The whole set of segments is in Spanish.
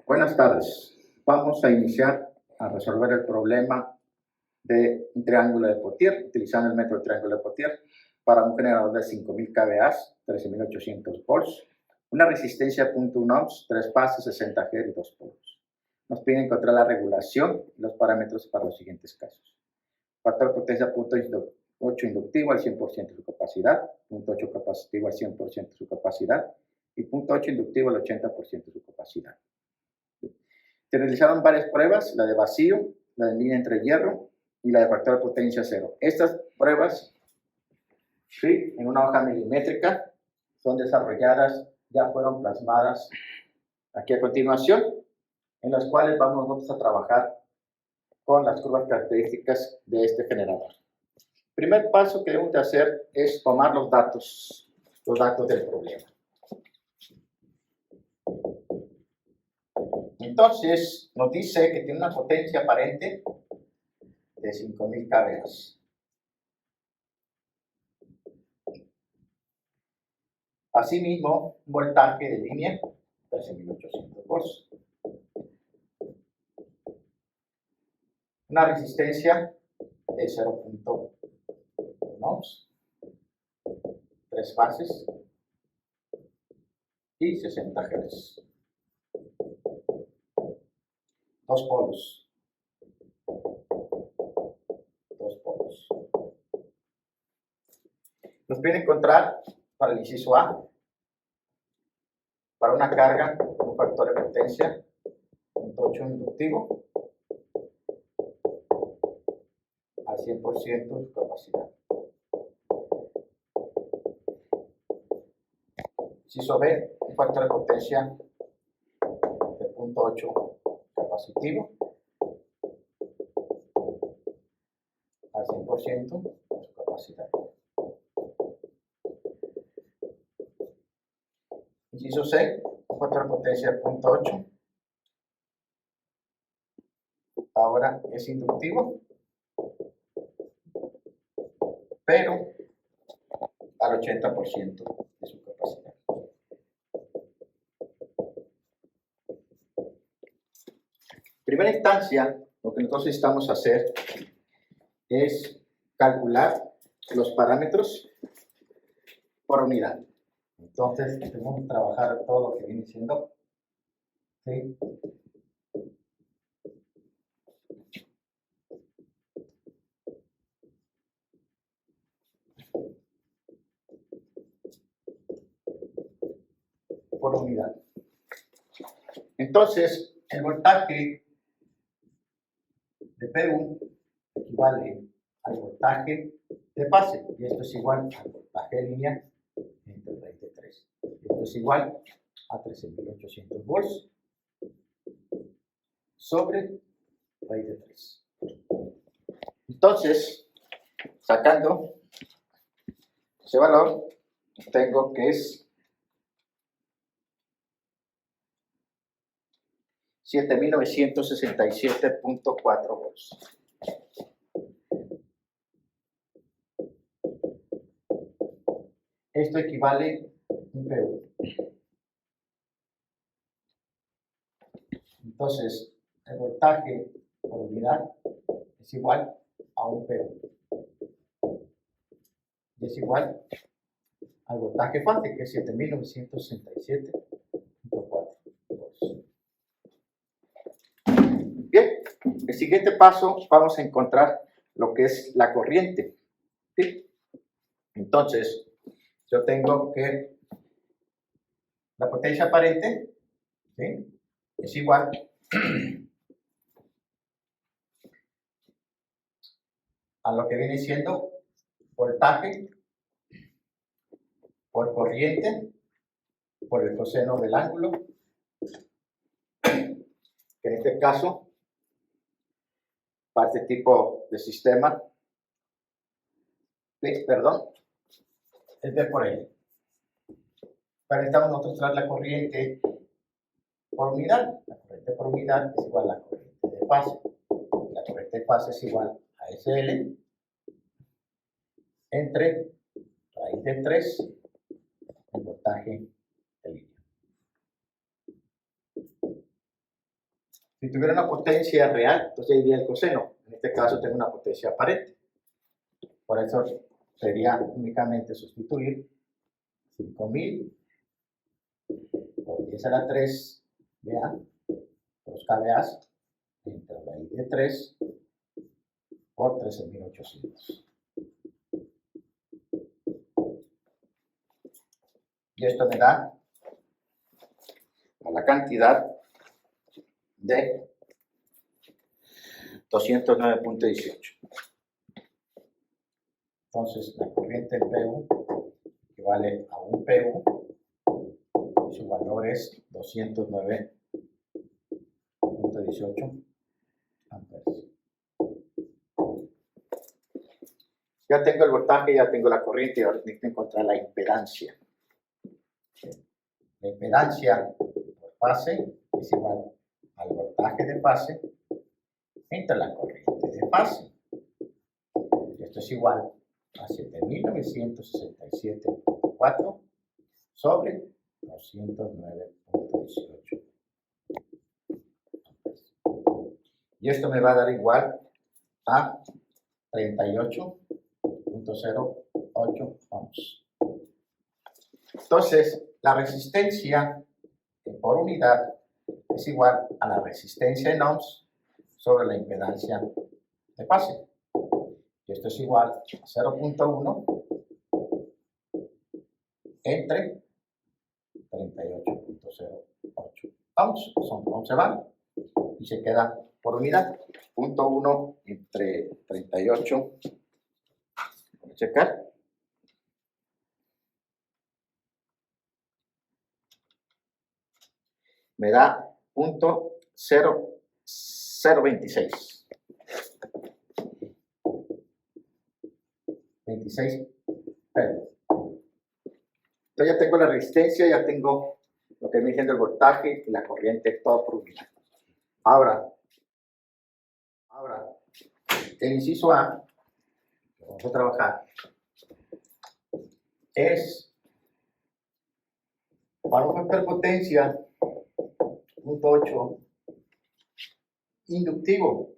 Buenas tardes. Vamos a iniciar a resolver el problema de un triángulo de Potier, utilizando el método de triángulo de Potier, para un generador de 5000 kVA, 13800 volts, una resistencia de 0.1 ohms, 3 fases, 60 Hz y 2 polos. Nos piden encontrar la regulación y los parámetros para los siguientes casos. Factor potencia 0.8 inductivo al 100% de su capacidad, 0.8 capacitivo al 100% de su capacidad y 0.8 inductivo al 80% de su capacidad. Se realizaron varias pruebas, la de vacío, la de línea entre hierro y la de factor de potencia cero. Estas pruebas, sí, en una hoja milimétrica, son desarrolladas, ya fueron plasmadas aquí a continuación, en las cuales vamos nosotros a trabajar con las curvas características de este generador. El primer paso que debemos de hacer es tomar los datos del problema. Entonces, nos dice que tiene una potencia aparente de 5000 kVA. Asimismo, un voltaje de línea, 13800 volts. Una resistencia de 0.1 ohms, 3 fases y 60 Hz. 2 polos. 2 polos. Nos pide encontrar para el inciso A, para una carga, un factor de potencia, 0.8 inductivo, al 100% de su capacidad. Inciso B, un factor de potencia de 0.8 capacitivo, al 100% de su capacidad. Inciso C, un factor de potencia de 0.8, ahora es inductivo, pero al 80% de su capacidad. En primera instancia, lo que nosotros necesitamos hacer es calcular los parámetros por unidad. Entonces, tenemos que trabajar todo lo que viene siendo, ¿sí?, por unidad. Entonces, el voltaje de P1 equivale al voltaje de fase, y esto es igual al voltaje de línea entre raíz de 3. Esto es igual a 13.800 volts sobre raíz de 3. Entonces, sacando ese valor, tengo que es 7.967.4 volts. Esto equivale a un P1. Entonces, el voltaje por unidad es igual a un P1. Y es igual al voltaje fase, que es 7.967.4 volts. Bien, el siguiente paso vamos a encontrar lo que es la corriente. ¿Sí? Entonces, yo tengo que la potencia aparente, ¿sí?, es igual a lo que viene siendo voltaje por corriente por el coseno del ángulo, que en este caso, para este tipo de sistema, perdón, es B por L. Pero necesitamos nosotros traer la corriente por unidad. La corriente por unidad es igual a la corriente de fase. La corriente de fase es igual a SL entre raíz de 3 el voltaje de línea. Si tuviera una potencia real, entonces iría el coseno. En este caso tengo una potencia aparente. Por eso sería únicamente sustituir 5000 por 10 a la 3 VA, los kVA, entre raíz de 3 por 13.800. Y esto me da a la cantidad de 209.18. Entonces, la corriente en PU equivale a un PU y su valor es 209.18 amperes. Ya tengo el voltaje, ya tengo la corriente y ahora tengo que encontrar la impedancia. La impedancia por fase es igual al voltaje de fase entre la corriente de fase. Esto es igual a 7.967.4 sobre 209.18. Y esto me va a dar igual a 38.08 ohms. Entonces, la resistencia por unidad es igual a la resistencia en ohms sobre la impedancia de fase. Y esto es igual a 0.1 entre 38.08 ohms. Son 11 van y se queda por unidad. 0.1 entre 38. Voy a checar. Me da 0.0026. 26. Entonces ya tengo la resistencia, ya tengo lo que viene siendo el voltaje y la corriente, todo por unidad. Ahora, el inciso A, que vamos a trabajar, es para un factor potencia 0.8 inductivo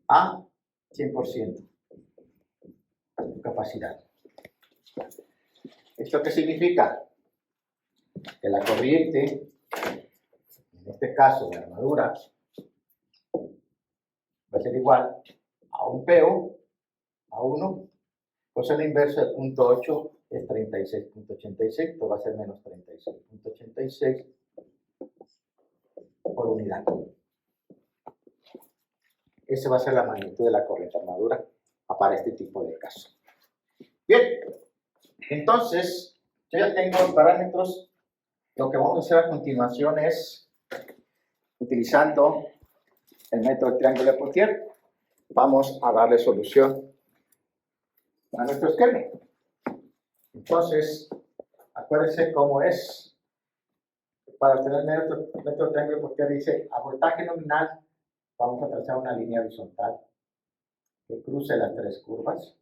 a 100% de capacidad. ¿Esto qué significa? Que la corriente, en este caso de armadura, va a ser igual a un PO, a 1, coseno inverso de 0.8 es 36.86, esto va a ser menos 36.86 por unidad. Esa va a ser la magnitud de la corriente armadura para este tipo de caso. Bien, entonces, yo ya tengo los parámetros. Lo que vamos a hacer a continuación es, utilizando el método del triángulo de Potier, vamos a darle solución a nuestro esquema. Entonces, acuérdense cómo es. Para obtener el método del triángulo de Potier dice, a voltaje nominal, vamos a trazar una línea horizontal que cruce las tres curvas,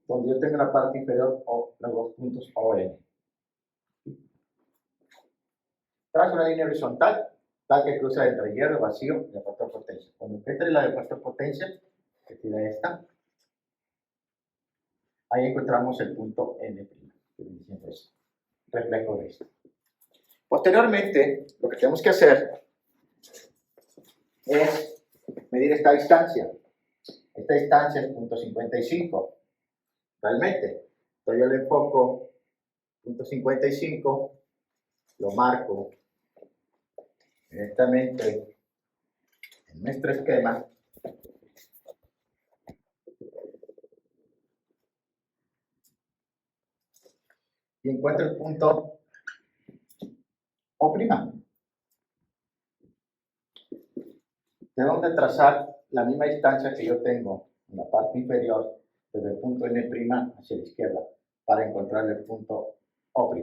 donde yo tengo la parte inferior o los dos puntos ON. Trazo una línea horizontal, tal que cruza entre hierro vacío y el factor potencia. Cuando entre la de factor potencia, que tiene esta, ahí encontramos el punto N', que viene siendo este, reflejo de esto. Posteriormente, lo que tenemos que hacer es medir esta distancia. Esta distancia es 0.55. Realmente, entonces yo le enfoco 0.55, lo marco directamente en nuestro esquema. Y encuentro el punto O'. Debemos de trazar la misma distancia que yo tengo en la parte inferior, desde el punto N' hacia la izquierda, para encontrar el punto O'.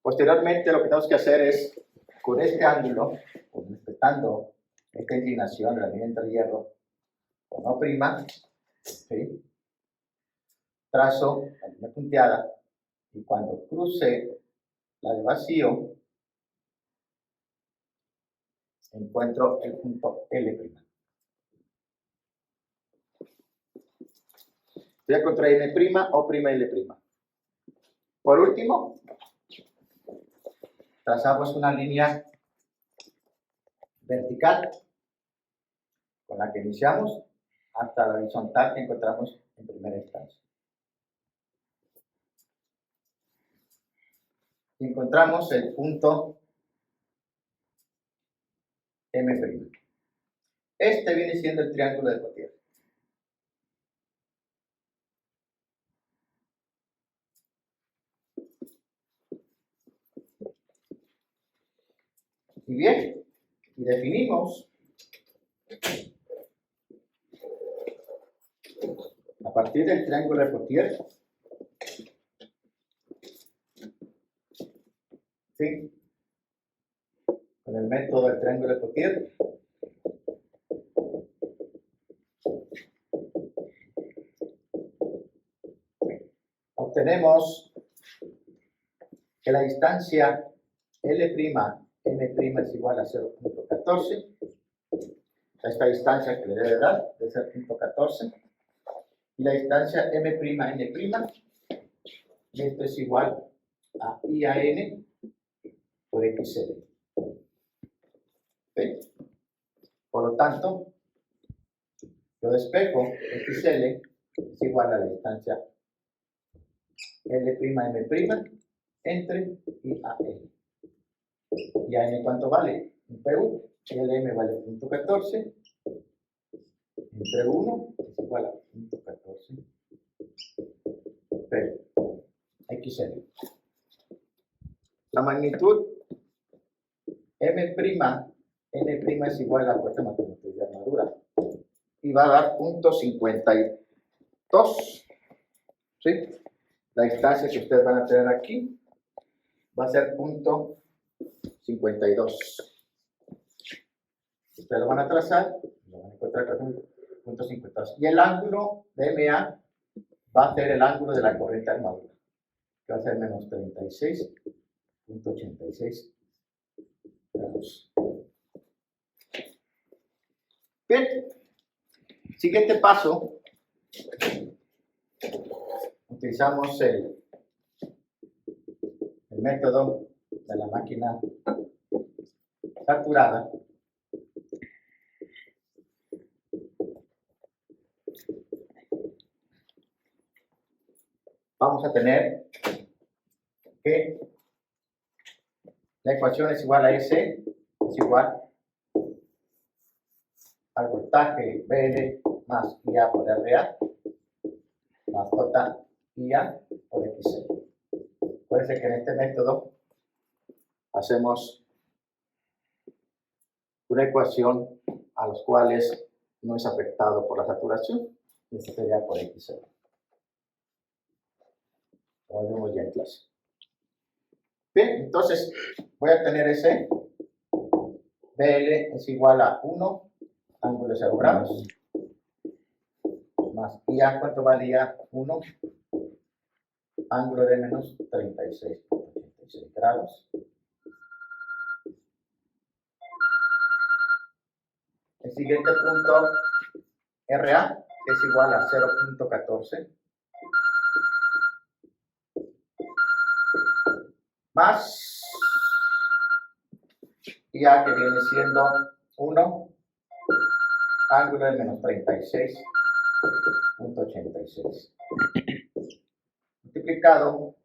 Posteriormente, lo que tenemos que hacer es, con este ángulo, respetando esta inclinación de la línea entre hierro con O', ¿sí?, trazo la línea punteada y cuando cruce la de vacío, encuentro el punto L'. Ya encontré M' o' L'. Por último, trazamos una línea vertical con la que iniciamos hasta la horizontal que encontramos en primera instancia. Y encontramos el punto M'. Este viene siendo el triángulo de Potier. Y bien, y definimos a partir del triángulo de Potier, ¿sí?, con el método del triángulo de Potier, obtenemos que la distancia L', M' es igual a 0.14. Esta distancia que le debe dar de ser 0.14. Y la distancia M', y esto es igual a I a N por XL. ¿Sí? Por lo tanto, yo despejo XL es igual a la distancia L', M' entre I a N. ¿Y a N cuánto vale? Un PU. LM vale 0.14 entre 1 es igual a 0.14 PU. XL. La magnitud M', N' es igual a la fuerza magnitud de armadura. Y va a dar 0.52. ¿Sí? La distancia que ustedes van a tener aquí va a ser 0.52. Ustedes lo van a trazar, lo van a encontrar con 0.52. Y el ángulo de MA va a ser el ángulo de la corriente de armadura, que va a ser menos 36.86 grados. Bien, siguiente paso. Utilizamos el método de la máquina saturada. Vamos a tener que la ecuación es igual a S, es igual al voltaje BL más IA por RA más J IA por XL. Puede ser que en este método hacemos una ecuación a los cuales no es afectado por la saturación, y esto sería por XL. Como vemos ya en clase. Bien, entonces voy a tener ese BL es igual a 1, ángulo de 0 grados, más IA, ¿cuánto vale IA? 1, ángulo de menos 36.86 grados. El siguiente punto, RA, es igual a 0.14, más IA, que viene siendo 1, ángulo de menos 36.86, multiplicado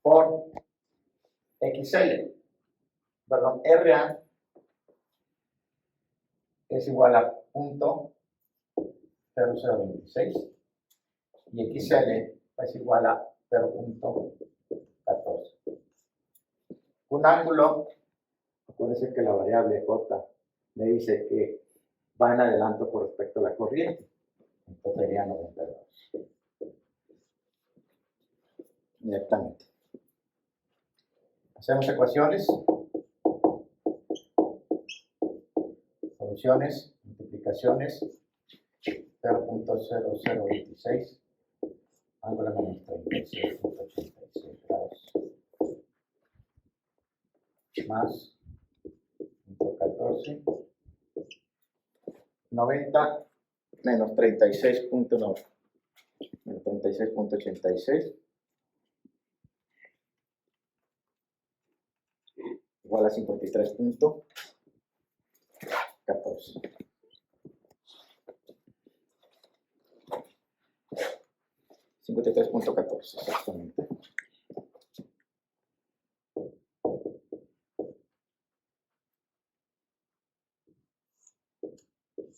por XL, perdón, RA es igual a 0.0026 y XL es igual a 0.14. Un ángulo, acuérdense que la variable J me dice que va en adelanto con respecto a la corriente, entonces sería 92. Directamente. Hacemos ecuaciones, soluciones, multiplicaciones, 0.0026 ángulo menos 36.86 grados, más 114, 90 menos 36.9, menos 36.86, igual a 53.14. 53.14, exactamente.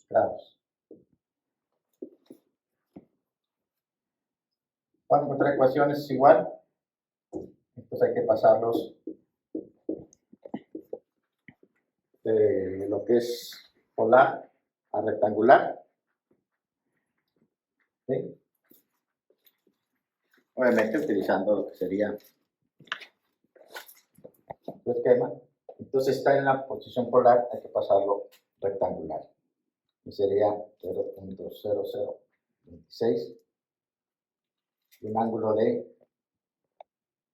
Grados. Cuando nuestra ecuación es igual, pues hay que pasarlos de lo que es polar a rectangular. ¿Sí? Obviamente utilizando lo que sería su esquema. Entonces está en la posición polar, hay que pasarlo rectangular. Y sería 0.0026 y un ángulo de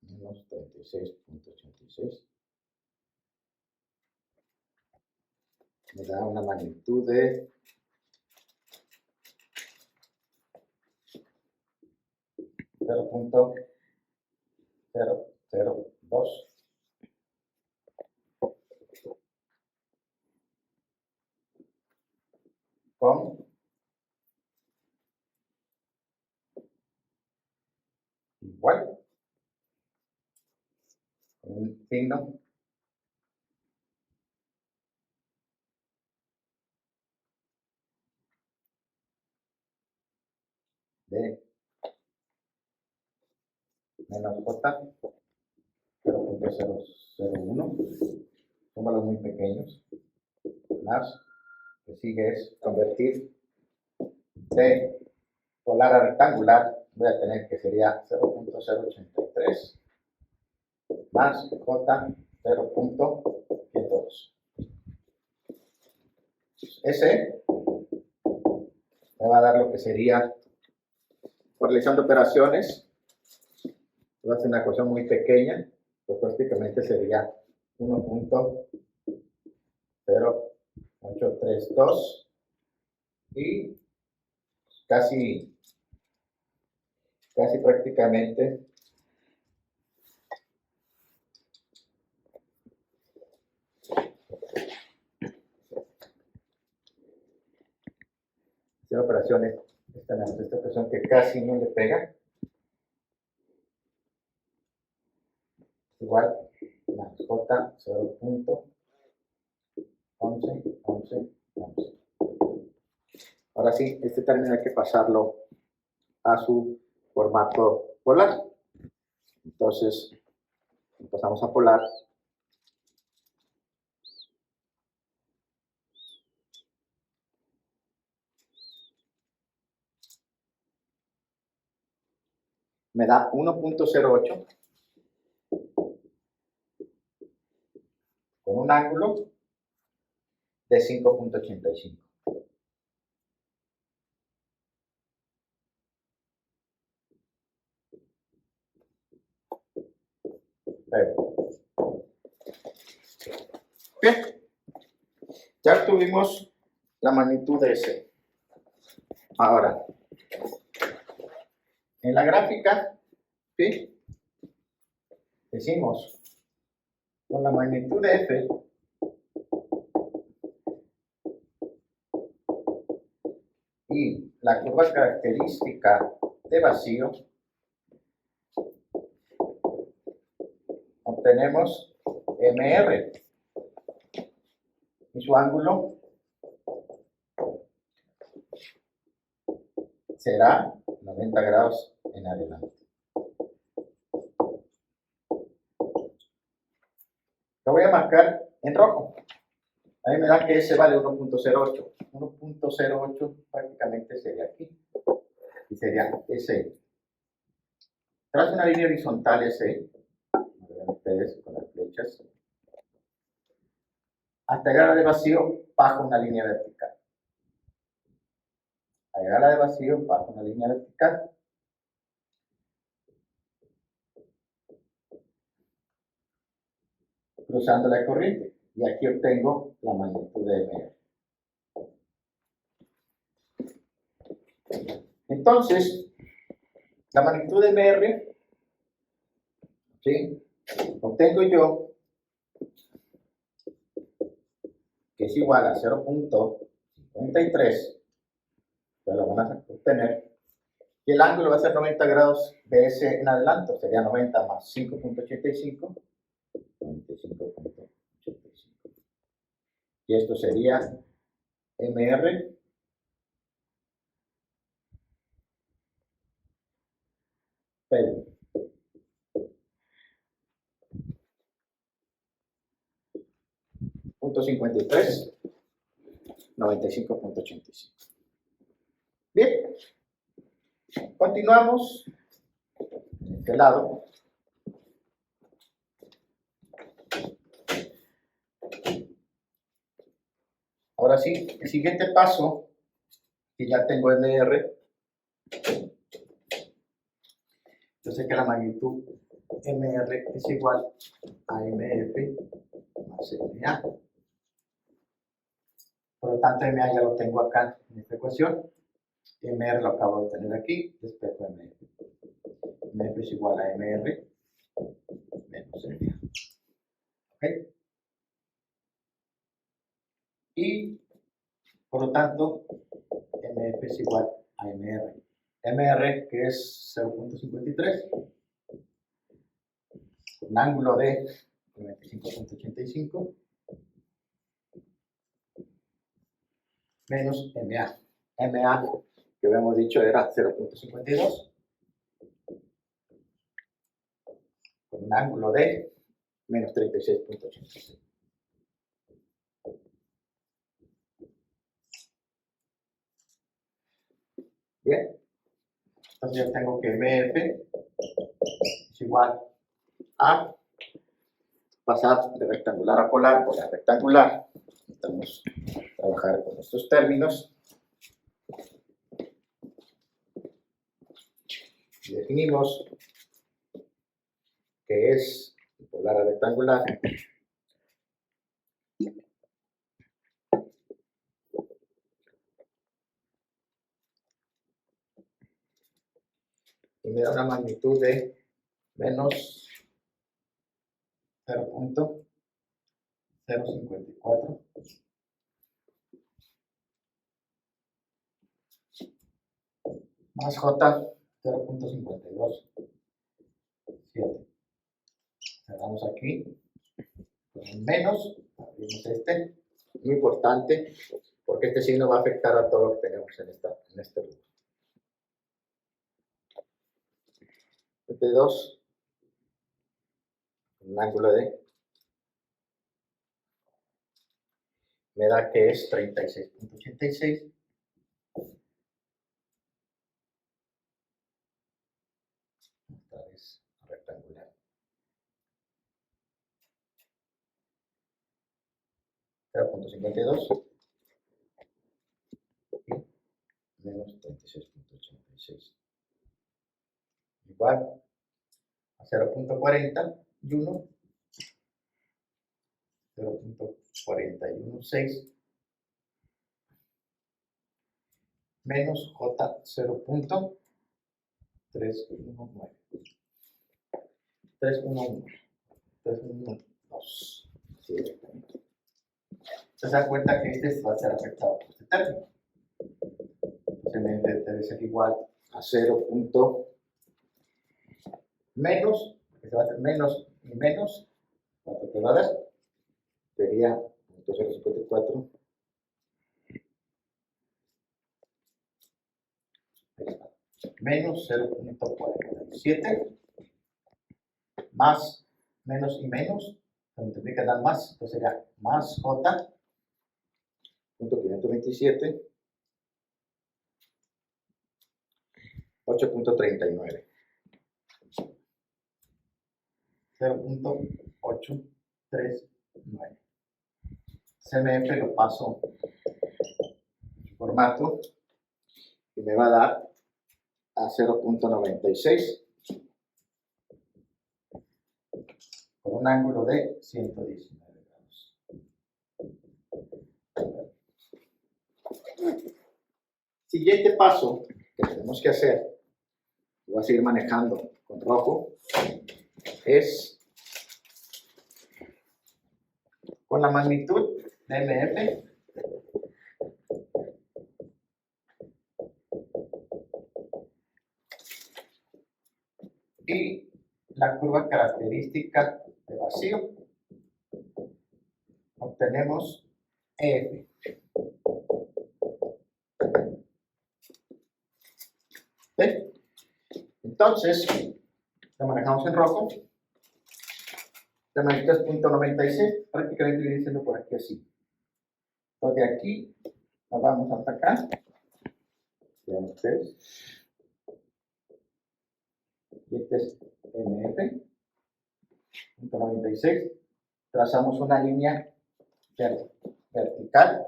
menos 36.86. Me da una magnitud de 0.002 con igual, con un signo de menos j 0.001, son valores muy pequeños, más, lo que sigue es convertir de polar a rectangular, voy a tener que sería 0.083 más j 0.102. Ese me va a dar lo que sería, realizando operaciones, va a ser una ecuación muy pequeña, pues prácticamente sería 1.0832 y casi prácticamente hacer operaciones, esta operación que casi no le pega, igual más j 0.1111. Ahora sí, este término hay que pasarlo a su formato polar. Entonces, pasamos a polar. Me da 1.08 con un ángulo de 5.85. Bien, ya tuvimos la magnitud de S. Ahora, en la gráfica, ¿sí? Decimos, con la magnitud de F, y la curva característica de vacío, obtenemos MR y su ángulo será 90 grados en adelante. Lo voy a marcar en rojo. Ahí me da que S vale 1.08. 1.08 prácticamente sería aquí. Y sería S. Trazo una línea horizontal S. Vean ustedes con las flechas. Hasta llegar a la de vacío, bajo una línea vertical. Al llegar a la de vacío, bajo una línea vertical. cruzando la corriente. Y aquí obtengo la magnitud de MR. Entonces, la magnitud de MR, ¿sí?, obtengo yo que es igual a 0.53, pero lo van a obtener, y el ángulo va a ser 90 grados de ese en adelanto, sería 90 más 5.85, 95.85. Y esto sería MR P1. .53, 95.85. Bien, continuamos en este lado. Ahora sí, el siguiente paso, que ya tengo MR, yo sé que la magnitud MR es igual a MF más MA. Por lo tanto, MA ya lo tengo acá en esta ecuación. MR lo acabo de tener aquí, espejo MF. MF es igual a MR menos MA. ¿Ok? Y, por lo tanto, MF es igual a MR. MR, que es 0.53, un ángulo de 95.85, menos MA. MA, que habíamos dicho, era 0.52, con un ángulo de menos 36.86. Bien, entonces yo tengo que MF es igual a pasar de rectangular a polar, polar a rectangular. Vamos a trabajar con estos términos. Y definimos que es polar a rectangular y me da una magnitud de menos 0.054 más J 0.52. Cerramos aquí con un menos, abrimos este, muy importante porque este signo va a afectar a todo lo que tenemos en este grupo. 2, un ángulo de, me da que es 36.86. Otra vez rectangular. 0.52 y menos 36.86. Igual a 0.41, 0.416 menos J 0.319. 312. Sí, se da cuenta que este va a ser afectado por este término. Entonces debe ser igual a 0. Menos, que se va a hacer menos y menos, ¿cuánto te va a dar? Sería 0.054. Menos 0.47 más menos y menos, se multiplica dan más, entonces sería más J, punto 527, 8.39. 0.839. CMF lo paso en formato y me va a dar a 0.96. con un ángulo de 119 grados. Siguiente paso que tenemos que hacer, voy a seguir manejando con rojo, es con la magnitud de MF y la curva característica de vacío, obtenemos EF. ¿Sí? Entonces, lo manejamos en rojo. La magnitud es 0.96, prácticamente viene diciendo por aquí así. Entonces, de aquí nos vamos hasta acá. Vean ustedes. Y este es MF, 0.96. Trazamos una línea vertical.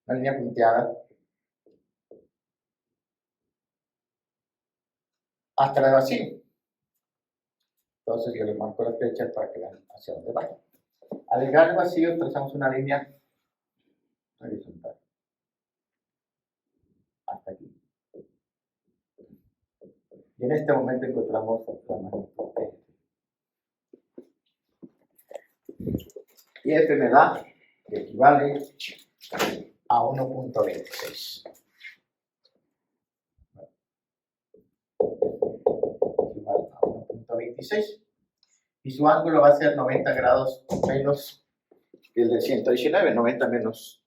Una línea punteada. Hasta la de vacío. Entonces yo les marco las flechas para que vean hacia dónde va. Al llegar al vacío trazamos una línea horizontal. Hasta aquí. Y en este momento encontramos la magnitud de y este me da que equivale a 1.26. Igual a 1.26. Y su ángulo va a ser 90 grados menos que el de 119. 90 menos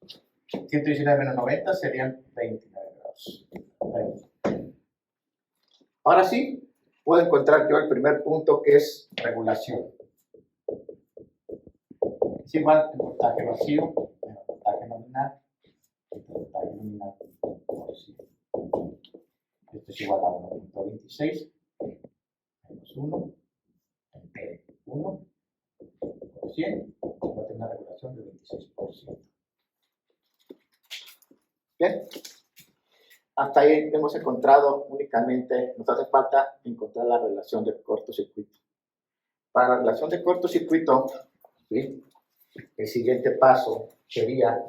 119 menos 90 serían 29 grados. 20. Ahora sí, puedo encontrar yo el primer punto, que es regulación. Es igual el voltaje vacío menos voltaje nominal. El voltaje nominal por 100. Esto es igual a 1.26 menos 1 entre 1 por 100. Va a tener una regulación del 26%. Bien. Hasta ahí hemos encontrado únicamente, nos hace falta encontrar la relación de cortocircuito. Para la relación de cortocircuito, ¿sí?, el siguiente paso sería,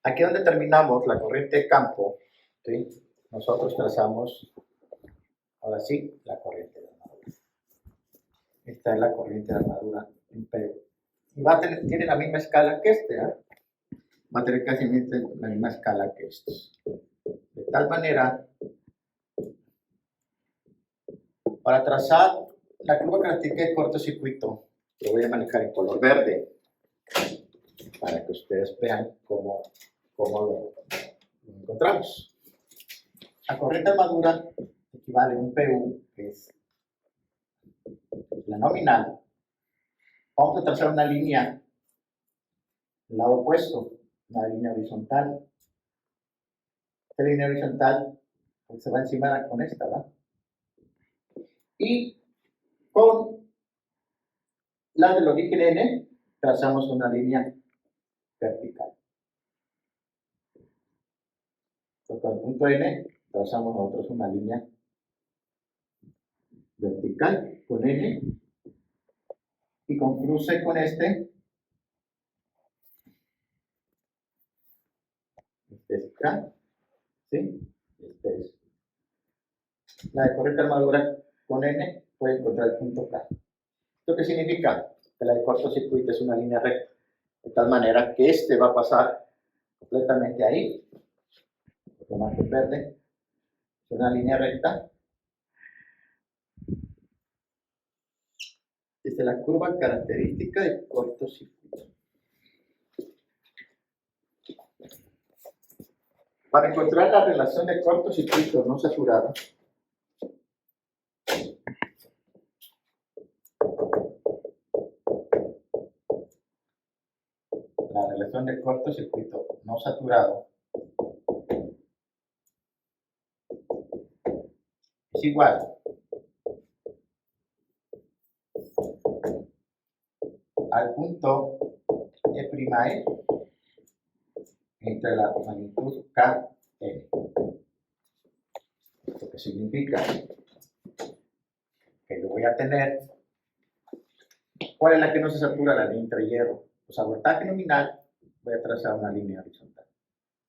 aquí donde terminamos la corriente de campo, ¿sí?, nosotros trazamos, ahora sí, la corriente de armadura. Esta es la corriente de armadura en P. Y tiene la misma escala que este, ¿eh? Va a tener casi la misma escala que estos. De tal manera, para trazar la curva característica de cortocircuito, lo voy a manejar en color verde, para que ustedes vean cómo lo encontramos. La corriente de armadura equivale a un PU, que es la nominal. Vamos a trazar una línea del lado opuesto, una línea horizontal. Esta línea horizontal pues, se va encima con esta, ¿verdad? Y con la del origen N trazamos una línea vertical. Entonces, con el punto N trazamos nosotros una línea vertical con N y con cruce con este es K, ¿sí? Este es la de corriente de armadura con N, puede encontrar el punto K. ¿Esto qué significa? Que la de cortocircuito es una línea recta, de tal manera que este va a pasar completamente ahí, lo marco en verde, es una línea recta. Esta es la curva característica de cortocircuito. Para encontrar la relación de cortocircuito no saturado, la relación de cortocircuito no saturado es igual al punto E' entre la magnitud K N. Lo que significa que yo voy a tener, ¿cuál es la que no se satura? La línea entre hierro. Pues a voltaje nominal voy a trazar una línea horizontal.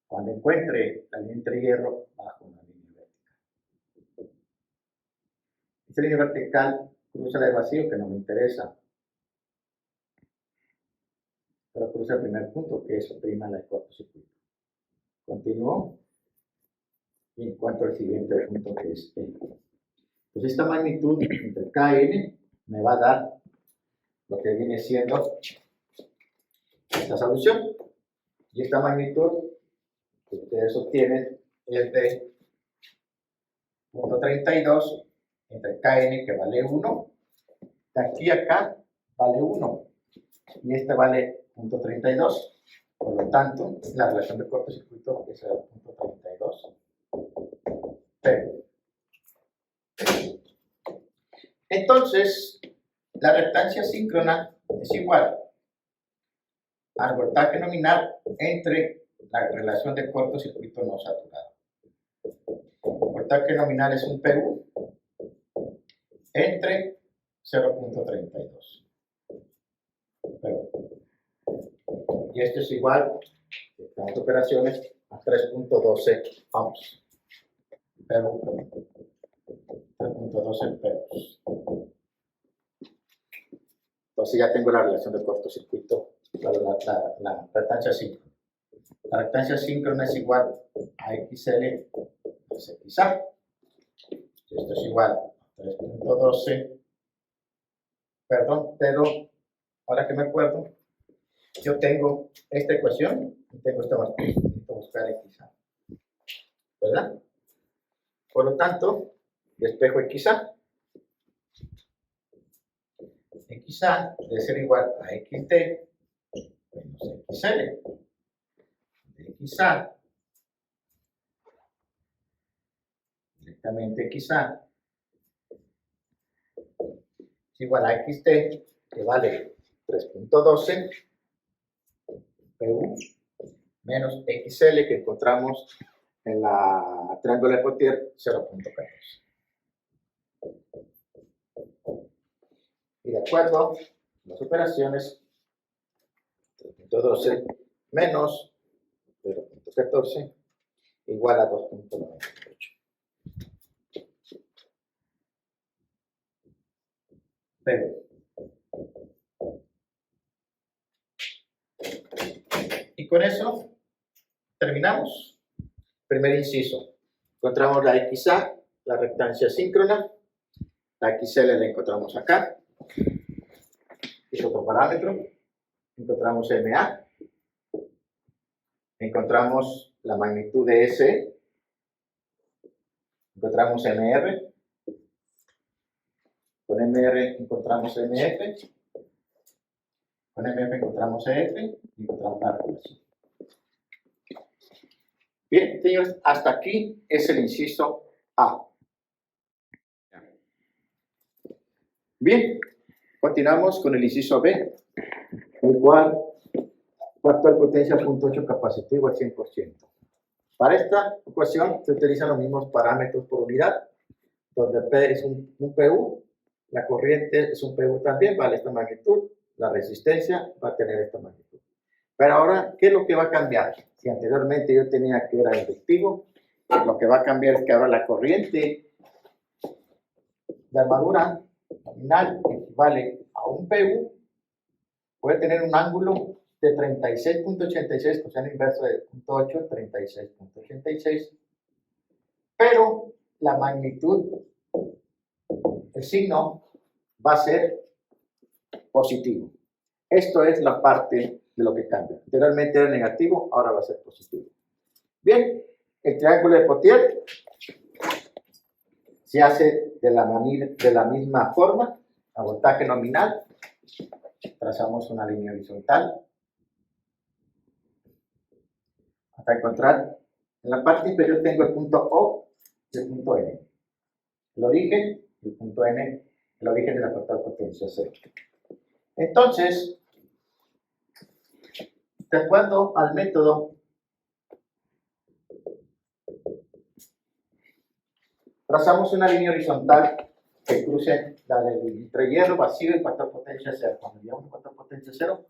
Cuando encuentre la línea entre hierro, bajo una línea vertical. Esta línea vertical cruza el vacío que no me interesa, pero cruza el primer punto, que es prima la de cortocircuito. Continúo. Y en cuanto al siguiente punto, que es N. Entonces esta magnitud entre Kn me va a dar lo que viene siendo esta solución. Y esta magnitud que ustedes obtienen es de 0.32 entre Kn, que vale 1. De aquí a acá vale 1. Y este vale 0.32. Por lo tanto, la relación de cortocircuito es 0.32. Pero, entonces, la reactancia síncrona es igual al voltaje nominal entre la relación de cortocircuito no saturado. El voltaje nominal es un PU entre 0.32. Y esto es igual, estas operaciones, a 3.12 ohms. PU, 3.12 PU. Entonces ya tengo la relación de cortocircuito, la reactancia síncrona. La reactancia síncrona es igual a XL más XA. Esto es igual a 3.12. Perdón, pero ahora que me acuerdo, yo tengo esta ecuación y tengo esta matriz. Necesito buscar XA, ¿verdad? Por lo tanto, despejo XA. XA debe ser igual a XT menos XL. XA, directamente XA, es igual a XT, que vale 3.12 PU menos XL, que encontramos en la triángulo de Potier, 0.14. Y de acuerdo a las operaciones, 3.12 menos 0.14 igual a 2.98. Pero, y con eso terminamos. Primer inciso. Encontramos la XA, la reactancia síncrona. La XL la encontramos acá. Es otro parámetro. Encontramos MA. Encontramos la magnitud de S. Encontramos MR. Con MR encontramos MF. Con MF encontramos EF. Y encontramos la relación. Bien, señores, hasta aquí es el inciso A. Bien, continuamos con el inciso B, el cual factor potencia 0.8 capacitivo al 100%. Para esta ecuación se utilizan los mismos parámetros por unidad, donde P es un PU, la corriente es un PU también, vale esta magnitud, la resistencia va a tener esta magnitud. Pero ahora, ¿qué es lo que va a cambiar? Si anteriormente yo tenía que era inductivo, lo que va a cambiar es que ahora la corriente de armadura nominal equivale a un PU, puede tener un ángulo de 36.86, coseno inverso de 0.8, 36.86, pero la magnitud, el signo, va a ser positivo. Esto es la parte de lo que cambia. Anteriormente era negativo, ahora va a ser positivo. Bien, el triángulo de Potier se hace de la misma forma, a voltaje nominal. Trazamos una línea horizontal hasta encontrar, en la parte inferior tengo el punto O y el punto N. El origen y el punto N, el origen de la total potencia cero. Entonces, de acuerdo al método Trazamos una línea horizontal que cruce la del entrehierro vacío y factor potencia 0. Cuando llegamos al factor potencia 0,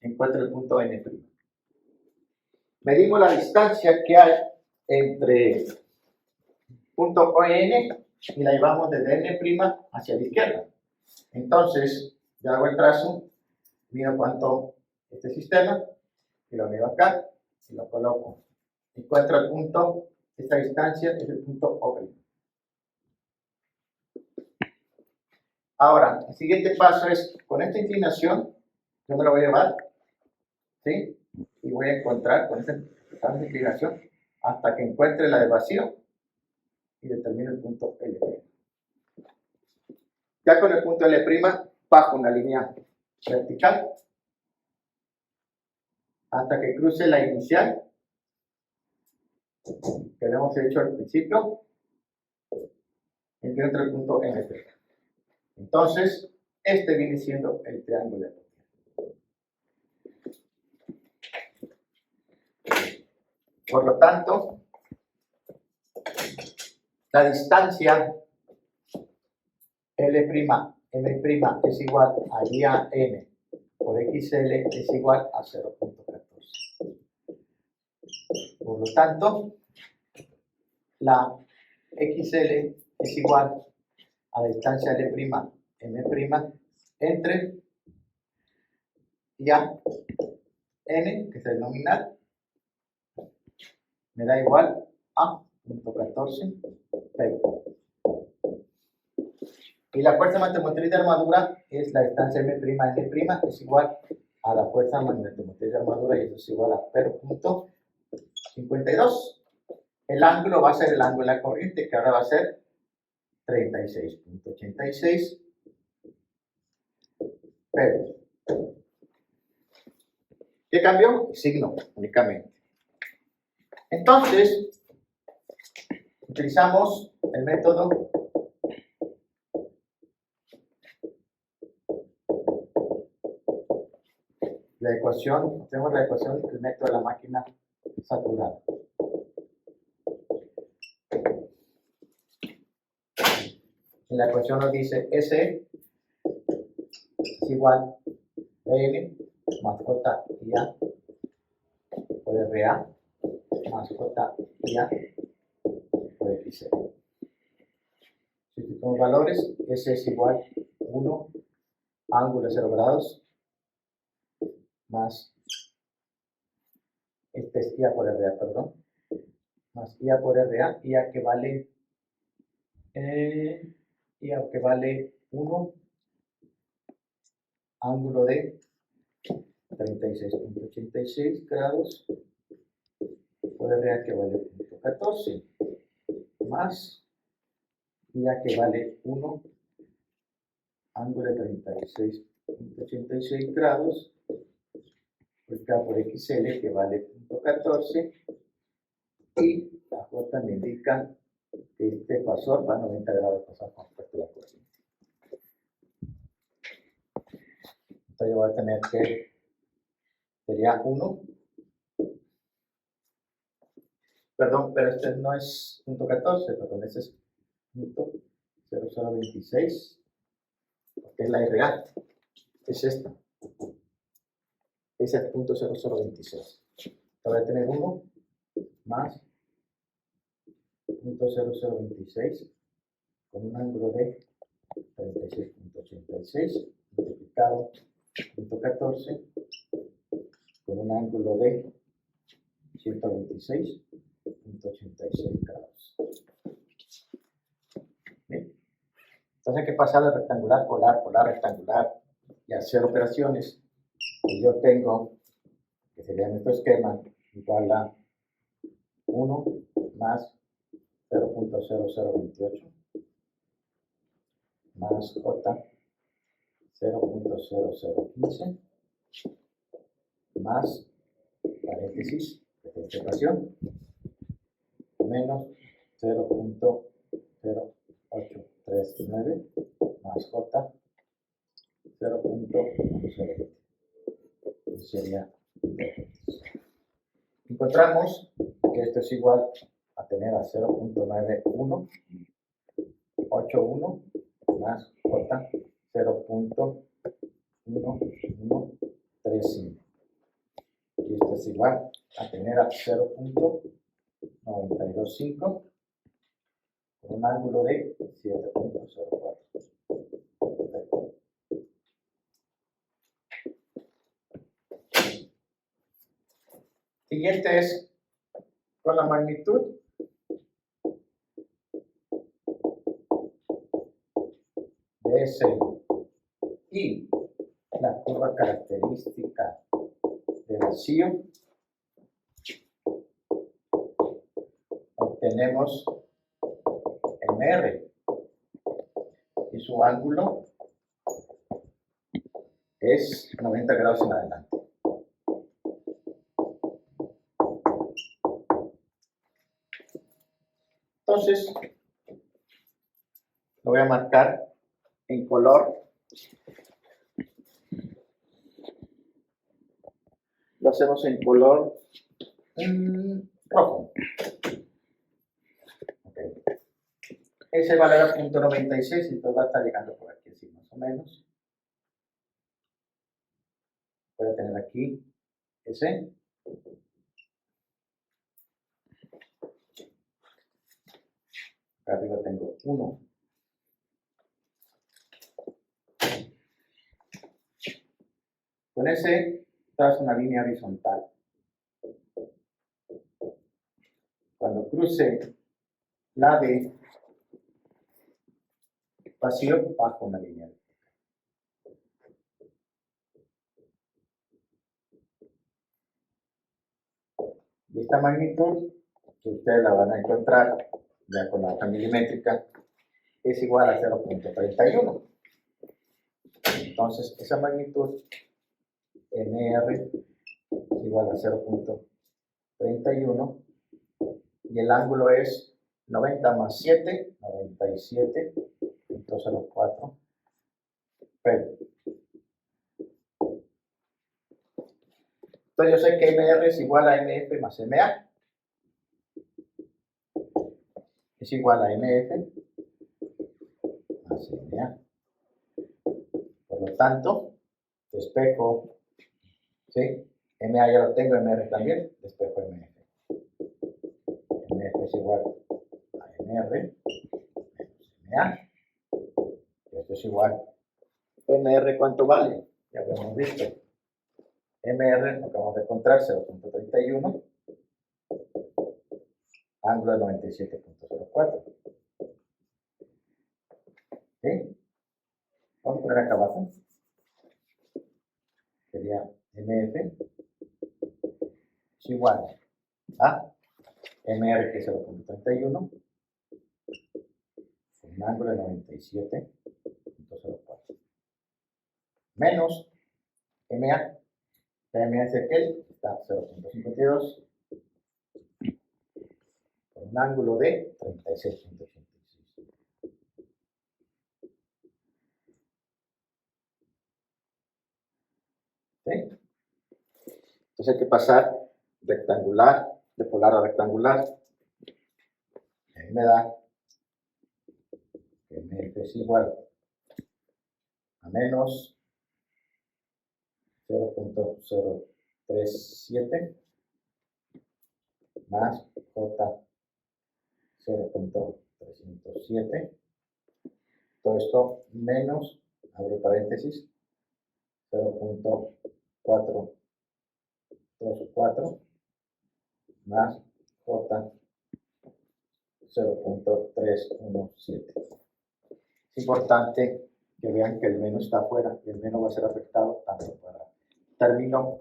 encuentro el punto N'. Medimos la distancia que hay entre punto N y la llevamos desde N' hacia la izquierda. Entonces, yo hago el trazo, mido cuánto este sistema, y lo mido acá, y lo coloco. Encuentro el punto, esta distancia es el punto O'. Ahora, el siguiente paso es, con esta inclinación, yo me lo voy a llevar, ¿sí? Y voy a encontrar con esta inclinación hasta que encuentre la de vacío y determino el punto L'. Ya con el punto L', bajo una línea vertical hasta que cruce la inicial que habíamos hecho al principio, encuentro el punto N'. Entonces, este viene siendo el triángulo de Potier. Por lo tanto, la distancia L', M' es igual a IA N por XL es igual a 0.14. Por lo tanto, la XL es igual a la distancia L', M' entre IA N, que es el nominal, me da igual a 0.14 P. Y la fuerza magnetomotriz de armadura es la distancia M', N' es igual a la fuerza magnetomotriz de armadura y eso es igual a 0.52. El ángulo va a ser el ángulo de la corriente, que ahora va a ser 36.86 P. ¿Qué cambió? El signo únicamente. Entonces, utilizamos el método la ecuación, tenemos la ecuación del método de la máquina saturada. En la ecuación nos dice S es igual a N más J IA por RA más J IA por XC. Sustituimos valores, S es igual a 1 ángulo de 0 grados más este es IA por RA, perdón, más IA por RA, IA que vale 1 ángulo de 36.86 grados por RA que vale 0.14 más IA que vale 1 ángulo de 36.86 grados por XL que vale 0.14 y la J me indica que este pasor va a 90 grados de pasar con respecto a la corriente. Entonces yo voy a tener que sería 1, perdón, pero este no es 0.14, perdón, este es 0.0026, porque es la RA, es esta, ese es 0.0026. Voy a tener 1 más 0.0026 con un ángulo de 36.86 multiplicado 0.14 con un ángulo de 126.86 grados. Bien. Entonces hay que pasar de rectangular, polar, polar, rectangular y hacer operaciones que yo tengo, que sería nuestro esquema, igual a 1 más 0.0028 más J 0.0015 más paréntesis de observación menos 0.0839 más J 0.020. Sería encontramos que esto es igual a tener a 0.91 0.81 más J 0.1135. Y esto es igual a tener a 0.925 con un ángulo de 7.04. Siguiente es con la magnitud de ese y la curva característica de vacío, obtenemos MR y su ángulo es 90 grados en adelante. Entonces, lo voy a marcar en color. Lo hacemos en color rojo. Okay. Ese valor es 0.96 y todo va a estar llegando por aquí, así más o menos. Voy a tener aquí ese. Acá arriba tengo 1. Con ese trazo una línea horizontal. Cuando cruce la de vacío, bajo una línea. Y esta magnitud, que ustedes la van a encontrar ya con la hoja milimétrica, es igual a 0.31. Entonces, esa magnitud MR es igual a 0.31 y el ángulo es 90 más 7, 97.04. Entonces yo sé que MR es igual a MF más MA. Es igual a MF más MA. Por lo tanto, despejo, ¿sí? MA ya lo tengo, MR también, despejo MF. MF es igual a MR menos MA. Y esto es igual. MR, ¿cuánto vale? Ya lo hemos visto. MR, lo acabamos de encontrar, 0.31. Ángulo de 97.04. ¿Sí? Vamos a poner acá abajo. Sería MF es igual a MR, que es 0.31, un ángulo de 97.04, menos MA. La MA es aquel, está 0.52, con un ángulo de 36.86. ¿Sí? Entonces hay que pasar rectangular, de polar a rectangular. Ahí me da que MF es igual a menos 0.037 más J 0.307. Todo esto menos, abro paréntesis, 0.424 más J 0.317. Es importante que vean que el menos está afuera y el menos va a ser afectado tanto para el término,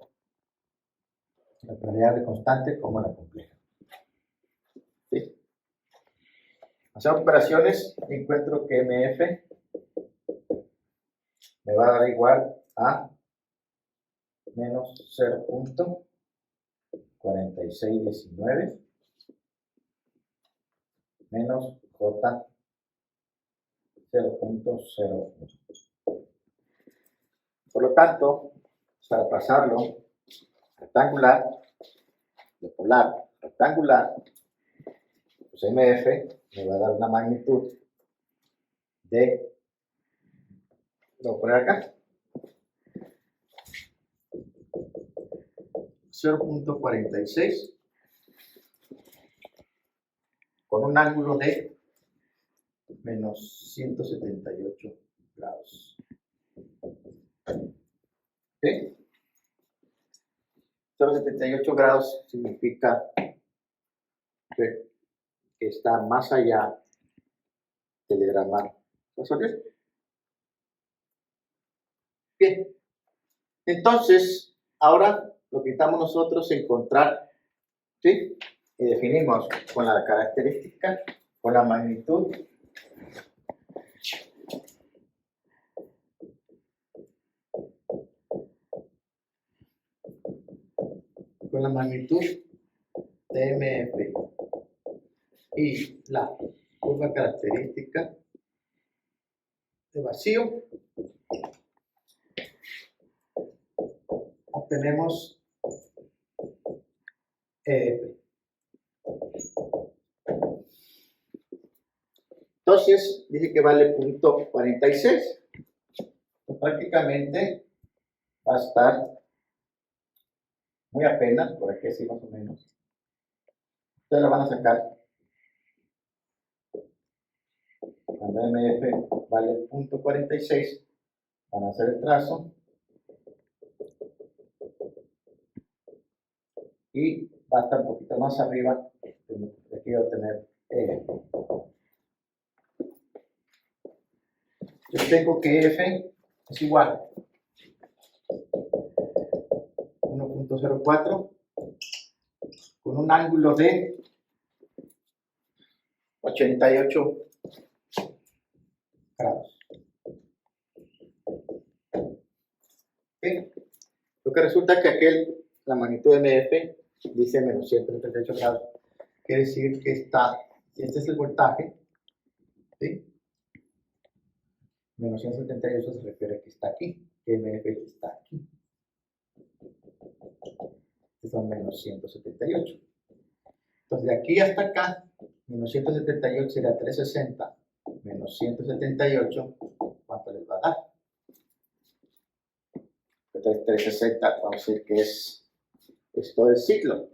la probabilidad de constante como la compleja. ¿Sí? Hacer operaciones, encuentro que MF me va a dar igual a menos 0.4619 menos J 0.01. Por lo tanto, para pasarlo rectangular, de polar rectangular, pues MF me va a dar una magnitud de, lo voy a poner acá, 0.46 con un ángulo de menos 178 grados. ¿Okay? 0.78 grados significa que está más allá del diagrama razonable. Bien, entonces ahora lo que necesitamos nosotros es encontrar, ¿sí? Y definimos con la característica, con la magnitud de MF y la curva característica de vacío, obtenemos EF. Entonces, dice que vale 0.46. Prácticamente va a estar muy apenas, por aquí así más o menos. Ustedes lo van a sacar. Cuando MF vale 0.46, van a hacer el trazo. Y va a estar un poquito más arriba. Aquí voy a obtener EF. Yo tengo que F es igual a 1.04 con un ángulo de 88 grados. ¿Okay? Lo que resulta que la magnitud de MF dice menos 178 grados. Quiere decir que este es el voltaje, ¿sí? Menos 178 se refiere a que está aquí, que MF está aquí. Estos son menos 178. Entonces, de aquí hasta acá, menos 178 sería 360, menos 178, ¿cuánto les va a dar? Entonces, 360, vamos a decir que es todo el ciclo.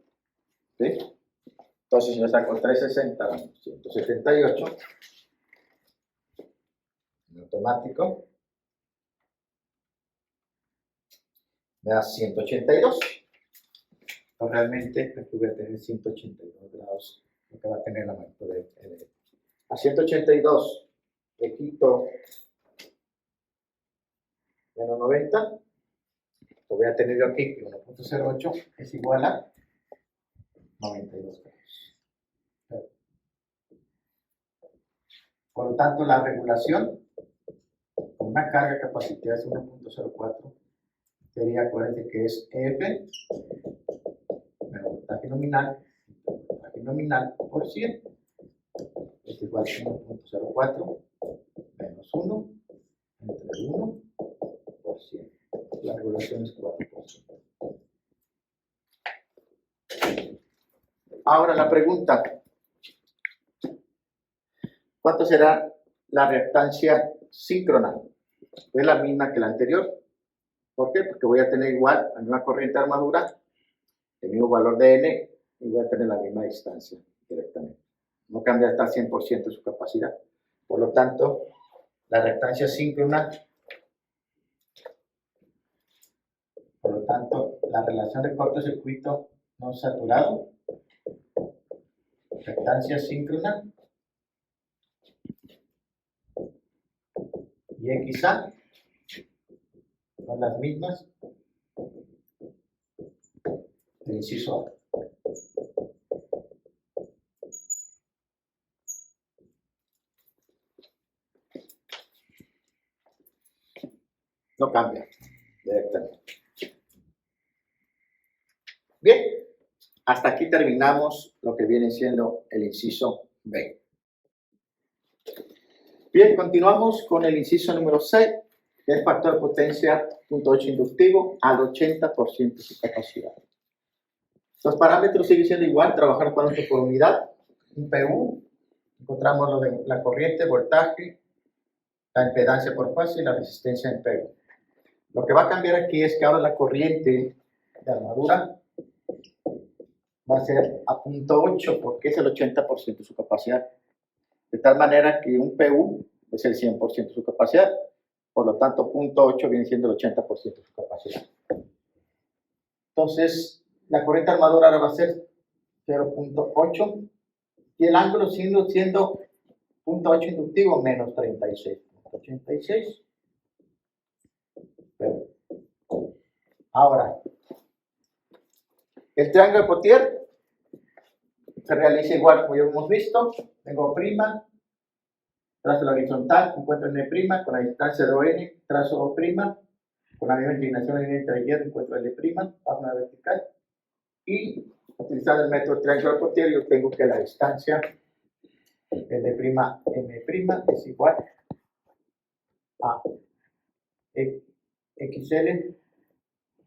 ¿Sí? Entonces, si yo saco 360 menos 178, en automático, me da 182. Entonces, realmente, aquí voy a tener 182 grados, lo que va a tener la magnitud de EF. A 182 le quito menos 90, lo voy a tener yo aquí, que 1.08 es igual a 92 grados. Por lo tanto, la regulación con una carga capacitiva es 1.04 sería, acuérdense que es EF menos voltaje nominal por 100 es igual a 1.04 menos 1 entre 1 por 100. La regulación es 4%. Ahora la pregunta, ¿cuánto será la reactancia síncrona? Es la misma que la anterior. ¿Por qué? Porque voy a tener igual la misma corriente de armadura, el mismo valor de N, y voy a tener la misma distancia directamente. No cambia hasta 100% su capacidad. Por lo tanto, la reactancia síncrona, por lo tanto, la relación de cortocircuito no saturado, reactancia síncrona, y XA son las mismas del inciso A. No cambia directamente. Bien, hasta aquí terminamos lo que viene siendo el inciso B. Bien, continuamos con el inciso número 6, que es factor de potencia .8 inductivo al 80% de su capacidad. Los parámetros siguen siendo igual, trabajar cuadrante por unidad, un PU, encontramos lo de la corriente, voltaje, la impedancia por fase y la resistencia en pego. Lo que va a cambiar aquí es que ahora la corriente de armadura va a ser a 0.8 porque es el 80% de su capacidad. De tal manera que un PU es el 100% de su capacidad, por lo tanto 0.8 viene siendo el 80% de su capacidad. Entonces, la corriente de armadura ahora va a ser 0.8 y el ángulo siendo 0.8 inductivo menos 36.86. Ahora, el triángulo de Potier se realiza igual como ya hemos visto. Tengo prima, trazo la horizontal, encuentro n' con la distancia de ON, trazo O', con la misma inclinación en entre y encuentro L', bajo una vertical. Y utilizando el método triángulo de Potier, yo tengo que la distancia L'M' es igual a XL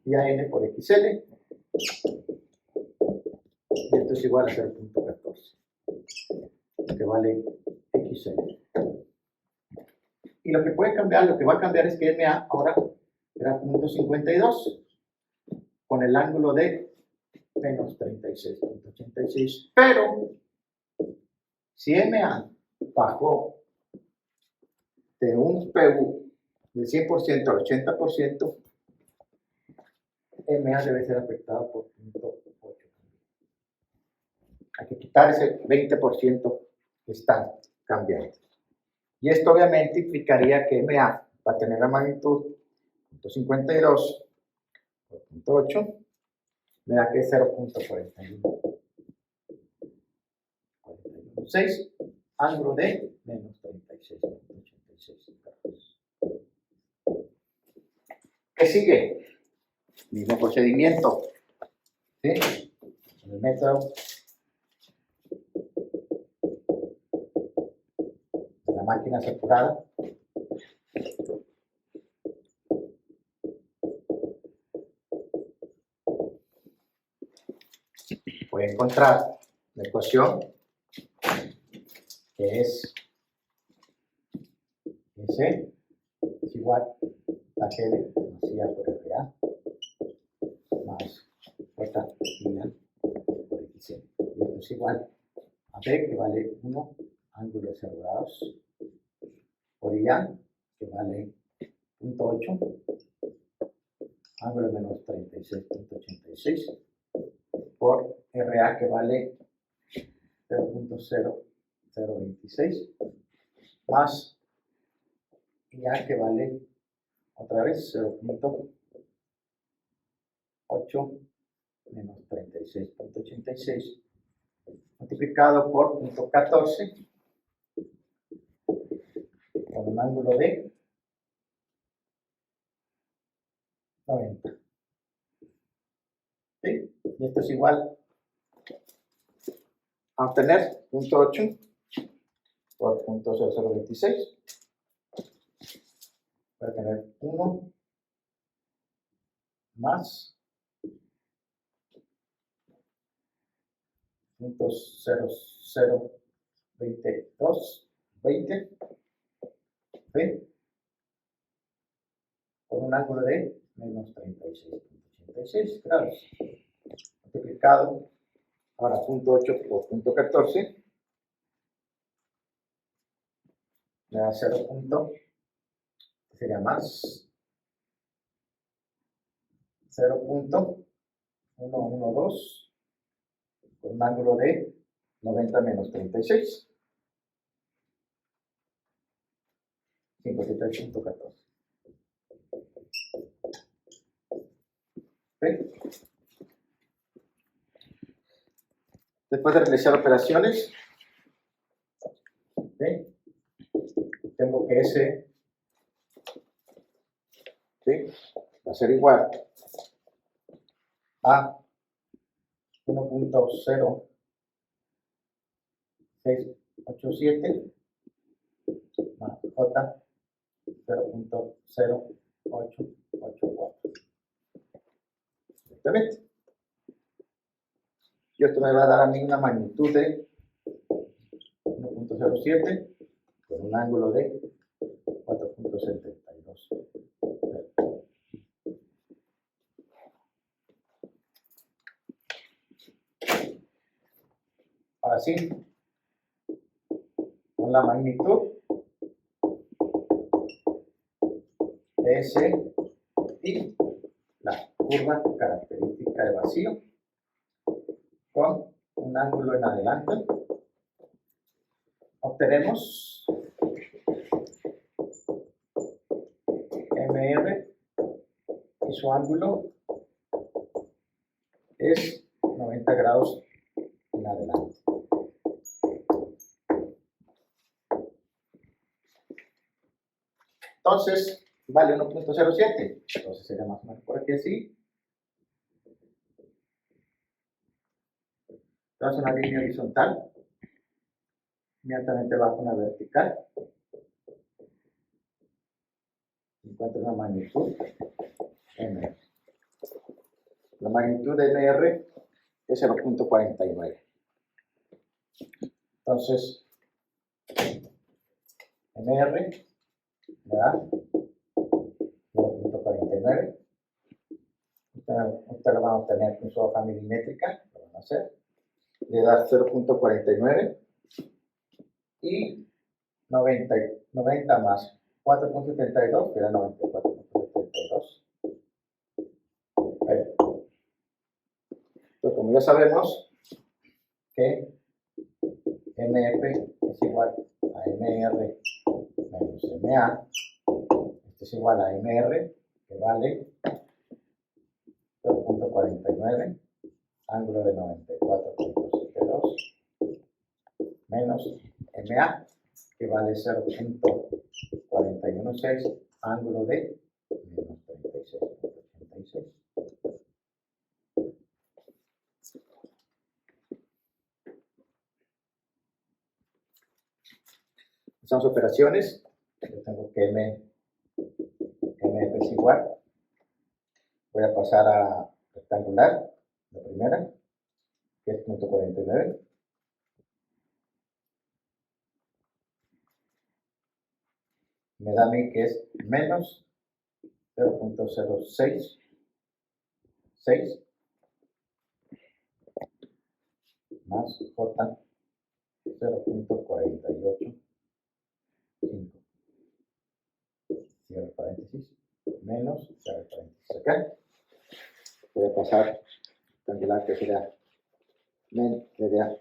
y a N por XL. Y esto es igual a 0.14, que vale XL. Y lo que puede cambiar, lo que va a cambiar es que MA ahora será 0.52 con el ángulo de menos 36.86. Pero si MA bajó de un PU del 100% al 80%, MA debe ser afectado por 0.8. Hay que quitar ese 20% que está cambiando. Y esto obviamente implicaría que MA va a tener la magnitud 0.52 por 0.8, me da que es 0.41. Ángulo de menos 36.86 grados. ¿Qué sigue? Mismo procedimiento. ¿Sí? En el método de la máquina saturada. Voy a encontrar la ecuación que es S es igual a G vacía por RA más J lineal por XC. Y esto es igual a B, que vale 1, ángulo de 0 grados, por IA, que vale 0.8, ángulo de menos 36.86, por RA, que vale 0.0026, más IA, que vale otra vez 0.8 menos 36.86, multiplicado por 0.14, con un ángulo de 90. ¿Sí? Y esto es igual a obtener 0.8 por 0.0026. Voy a tener 1 más 0.002220, ¿sí? Con un ángulo de menos 36.86 grados. Multiplicado, ahora 0.8 por 0.14, me da 0. Sería más 0.112 con un ángulo de 90 menos 36, 53.14. ¿Sí? Después de realizar operaciones, ¿sí? Tengo que S, ¿sí? Va a ser igual a 1.0687 más J 0.0884. Exactamente. Y esto me va a dar a mí una magnitud de 1.07 con un ángulo de 4.72. Ahora sí, con la magnitud de S y la curva característica de vacío con un ángulo en adelante, obtenemos MR y su ángulo es 90 grados en adelante. Entonces, vale 1.07. Entonces sería más o menos por aquí así. Entonces una línea horizontal, inmediatamente bajo una vertical. Encuentro la magnitud MR. La magnitud de MR es 0.49. Entonces, MR me da 0.49. Usted lo va a obtener con su hoja milimétrica, lo van a hacer. Le da 0.49 y 90 más 4.72, que era 94.72. Entonces, como ya sabemos que MF es igual a MR menos MA, esto es igual a MR, que vale 0.49, ángulo de 94.72, menos MA, que vale 0.416, ángulo de menos 36.86. Hacemos operaciones. Yo tengo que MF es igual. Voy a pasar a rectangular, la primera, que es 0.49. Me da a mí que es menos 0.066 más J 0.485. Cierro paréntesis, menos, cierro paréntesis acá. Voy a pasar rectangular, que será men de A.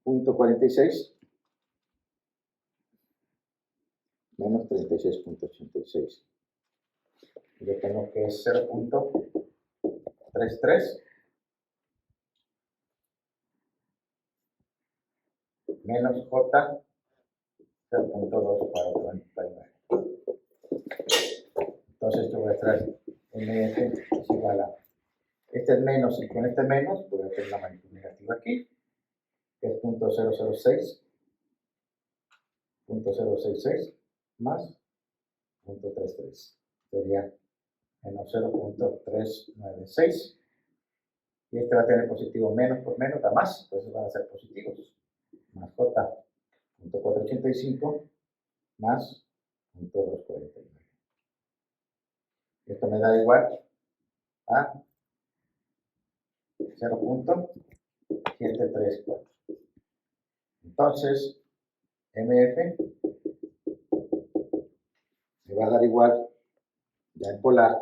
0.46 menos 36.86. Yo tengo que es 0.33 menos J 0.2499. Entonces yo voy a traer MF es igual a este es menos y con este menos voy a tener la magnitud negativa aquí, que es 0.066 más 0.33. Sería menos 0.396. Y este va a tener positivo menos por menos, da más, entonces van a ser positivos. Más J 0.485 más 0.249. Esto me da igual a 0.734. Entonces, MF me va a dar igual, ya en polar,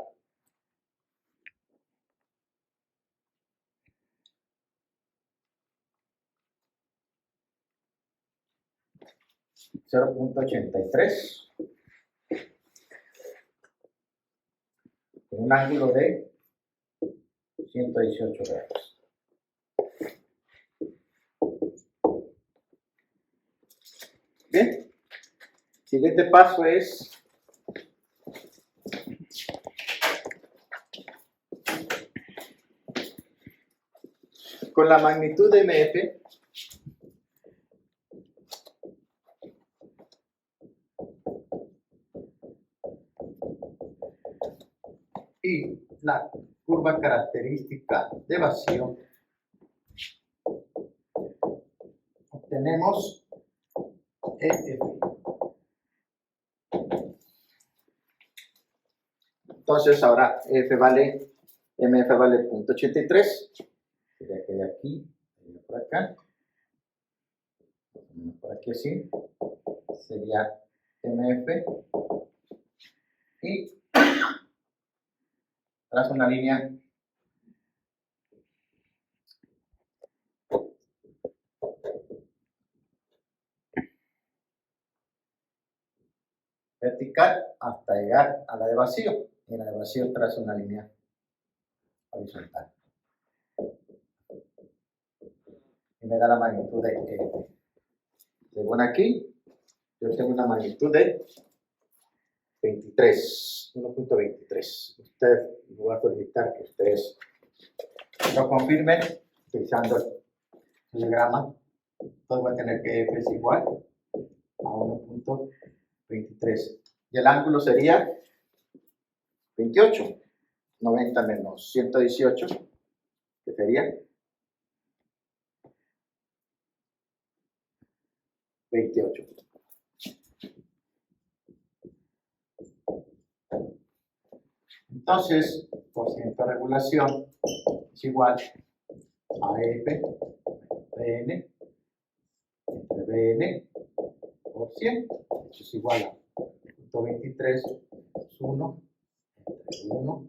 0.83 con un ángulo de 118 grados. Bien, siguiente paso es con la magnitud de MF y la curva característica de vacío, obtenemos Entonces ahora MF vale 0.83. Sería que de aquí, por acá, por aquí así, sería MF. Y trazo una línea vertical hasta llegar a la de vacío. Y en la de vacío trazo una línea horizontal. Y me da la magnitud de E. Según aquí, yo tengo una magnitud de 23, 1.23. Usted, voy a solicitar que ustedes lo confirmen utilizando el diagrama. Entonces voy a tener que F es igual a 1.23. Y el ángulo sería 28. 90 menos 118, que sería 28. Entonces, porcentaje de regulación es igual a F Bn entre Bn por 100. Eso es igual a 0.23 es 1 entre 1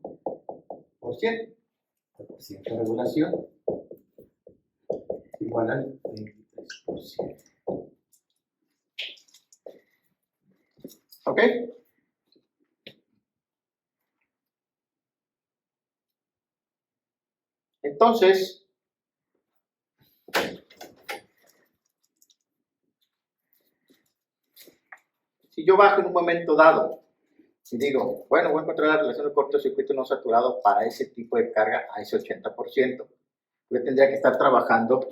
por 100. El porcentaje de regulación es igual al 23%. ¿Ok? Entonces, si yo bajo en un momento dado y digo, bueno, voy a encontrar la relación de cortocircuito no saturado para ese tipo de carga a ese 80%, yo tendría que estar trabajando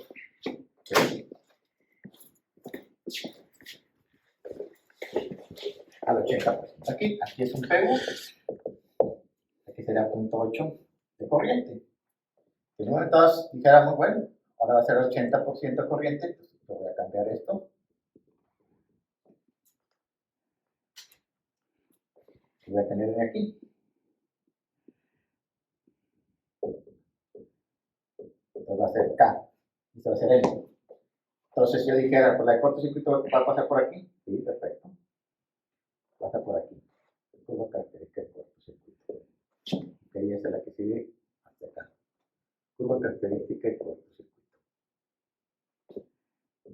al 80%. Aquí es un PU, aquí sería 0.8 de corriente. Si no, entonces dijéramos, bueno, ahora va a ser 80% corriente, pues yo voy a cambiar esto. Y voy a tener aquí. Entonces va a ser K, y esto va a ser L. Entonces si yo dijera, pues la de cortocircuito va a pasar por aquí, sí, perfecto. Pasa por aquí. Curva característica de cortocircuito. Ok, esa es la que sigue hasta acá. Curva característica de cortocircuito.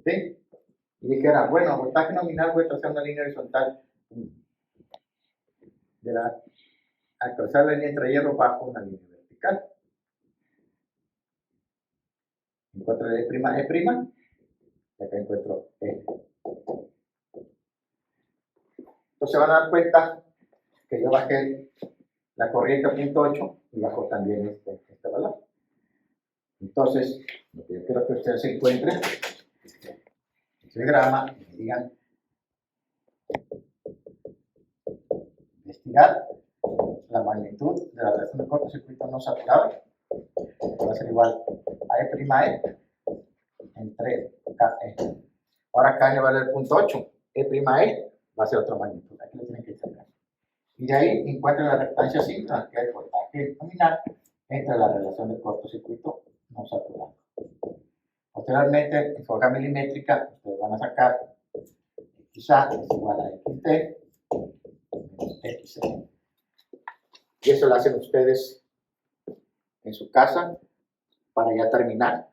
¿Sí? Y dijera, bueno, voltaje nominal voy a trazar una línea horizontal de la al trazar la línea entre hierro bajo una línea vertical. Encuentro E', y acá encuentro E. Entonces van a dar cuenta que yo bajé la corriente a 0.8 y bajo también este valor. Entonces, lo que yo quiero que ustedes se encuentren el diagrama y me digan investigar la magnitud de la relación de cortocircuito no saturado va a ser igual a E' entre KE. Ahora KN va a valer 0.8, E' va a ser otra magnitud, aquí lo tienen que sacar. Y de ahí encuentran la restancia síncrona, que es el voltaje nominal entre la relación de cortocircuito no saturado. Posteriormente, en su hoja milimétrica, ustedes van a sacar XA es igual a XT menos XE. Y eso lo hacen ustedes en su casa para ya terminar.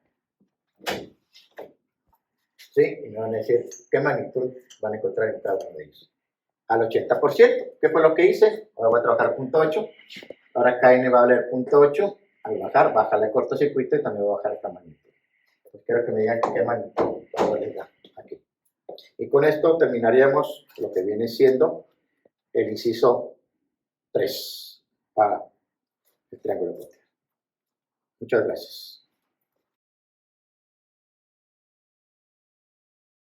¿Sí? Y me van a decir qué magnitud van a encontrar en cada uno de ellos. Al 80%. ¿Qué fue lo que hice? Ahora voy a trabajar 0.8. Ahora KN va a valer 0.8. Al bajar, baja el cortocircuito y también voy a bajar esta magnitud. Pues quiero que me digan qué magnitud va a valer aquí. Y con esto terminaríamos lo que viene siendo el inciso 3 para el triángulo de Potier. Muchas gracias.